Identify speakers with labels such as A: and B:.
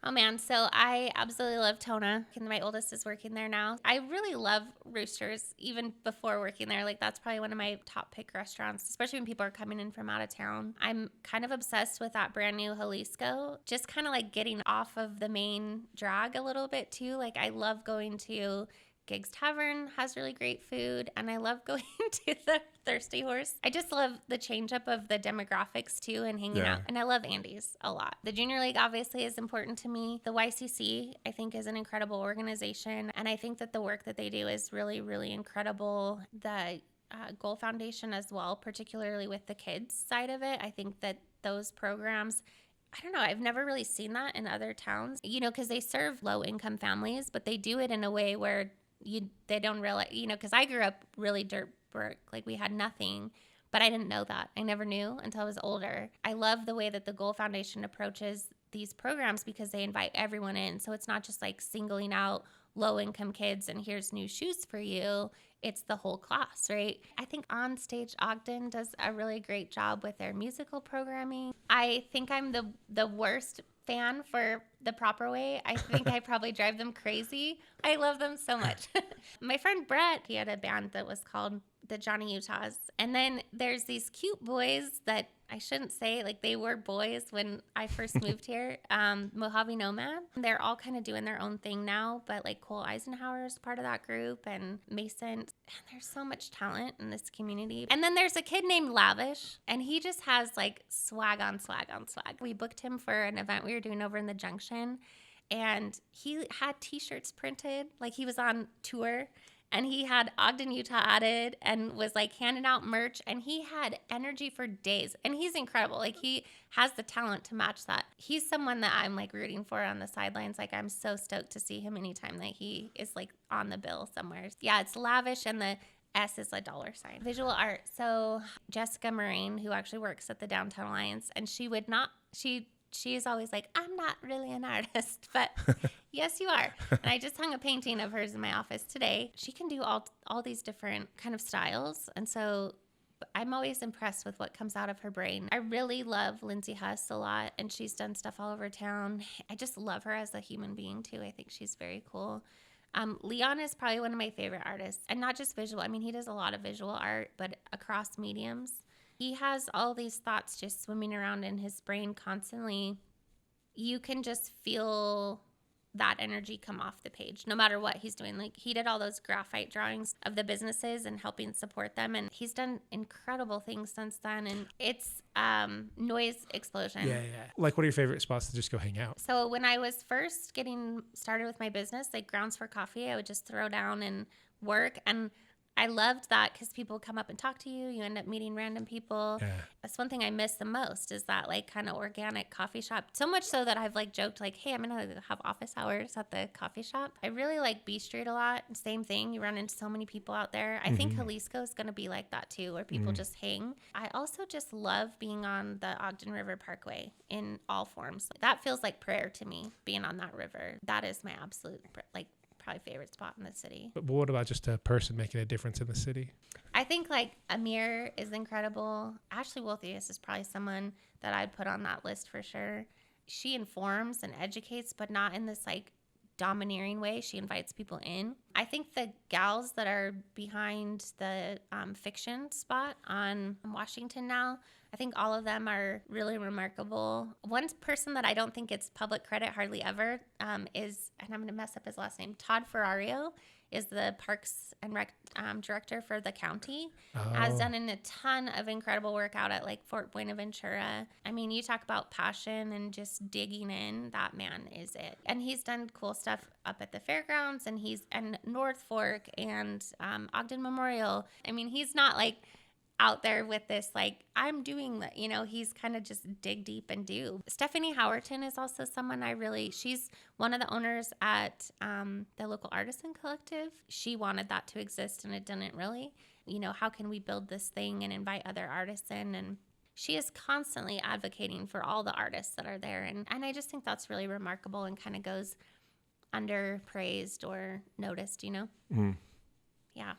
A: Oh man, so I absolutely love Tona. And my oldest is working there now. I really love Roosters even before working there. Like that's probably one of my top pick restaurants, especially when people are coming in from out of town. I'm kind of obsessed with that brand new Jalisco. Just kind of like getting off of the main drag a little bit too. Like I love going to Giggs Tavern, has really great food, and I love going to the Thirsty Horse. I just love the change up of the demographics too and hanging out. And I love Andy's a lot. The Junior League obviously is important to me. The YCC I think is an incredible organization, and I think that the work that they do is really, really incredible. The Goal Foundation as well, particularly with the kids side of it. I think that those programs, I don't know, I've never really seen that in other towns, because they serve low income families, but they do it in a way where they don't realize, because I grew up really dirt broke, like we had nothing, but I didn't know that. I never knew until I was older. I love the way that the Goal Foundation approaches these programs because they invite everyone in. So it's not just like singling out low income kids and here's new shoes for you. It's the whole class, right? I think On Stage Ogden does a really great job with their musical programming. I think I'm the worst fan for The Proper Way. I think I probably drive them crazy. I love them so much. My friend Brett, he had a band that was called the Johnny Utahs. And then there's these cute boys that I shouldn't say, like they were boys when I first moved here, Mojave Nomad. They're all kind of doing their own thing now, but like Cole Eisenhower is part of that group and Mason. And there's so much talent in this community. And then there's a kid named Lavish, and he just has like swag on swag on swag. We booked him for an event we were doing over in the Junction, and he had t-shirts printed, like he was on tour. And he had Ogden, Utah added and was like handing out merch. And he had energy for days. And he's incredible. Like he has the talent to match that. He's someone that I'm like rooting for on the sidelines. Like I'm so stoked to see him anytime that he is like on the bill somewhere. Yeah, it's Lavish and the S is a dollar sign. Visual art. So Jessica Moraine, who actually works at the Downtown Alliance, and she is always like, I'm not really an artist, but yes, you are. And I just hung a painting of hers in my office today. She can do all these different kind of styles. And so I'm always impressed with what comes out of her brain. I really love Lindsay Huss a lot, and she's done stuff all over town. I just love her as a human being, too. I think she's very cool. Leon is probably one of my favorite artists, and not just visual. I mean, he does a lot of visual art, but across mediums. He has all these thoughts just swimming around in his brain constantly. You can just feel that energy come off the page, no matter what he's doing. Like he did all those graphite drawings of the businesses and helping support them. And he's done incredible things since then. And it's noise explosion.
B: Yeah. Like what are your favorite spots to just go hang out?
A: So when I was first getting started with my business, like Grounds for Coffee, I would just throw down and work. And I loved that because people come up and talk to you. You end up meeting random people.
B: Yeah.
A: That's one thing I miss the most is that like kind of organic coffee shop. So much so that I've like joked like, hey, I'm going to have office hours at the coffee shop. I really like B Street a lot. Same thing. You run into so many people out there. I think Jalisco is going to be like that too, where people just hang. I also just love being on the Ogden River Parkway in all forms. That feels like prayer to me, being on that river. That is my absolute like probably favorite spot in the city.
B: But what about just a person making a difference in the city?
A: I think like Amir is incredible. Ashley Wolthius is probably someone that I'd put on that list for sure. She informs and educates, but not in this like domineering way. She invites people in. I think the gals that are behind the fiction spot on Washington now, I think all of them are really remarkable. One person that I don't think gets public credit hardly ever is, and I'm going to mess up his last name, Todd Ferrario is the Parks and Rec director for the county. Has done a ton of incredible work out at like Fort Buenaventura. I mean, you talk about passion and just digging in, that man is it. And he's done cool stuff up at the fairgrounds and North Fork and Ogden Memorial. I mean, he's not like out there with this like I'm doing that, he's kind of just dig deep and do. Stephanie Howerton is also someone she's one of the owners at the local artisan collective. She wanted that to exist and it didn't really. How can we build this thing and invite other artists in? And she is constantly advocating for all the artists that are there, and I just think that's really remarkable and kind of goes underpraised or noticed. Yeah.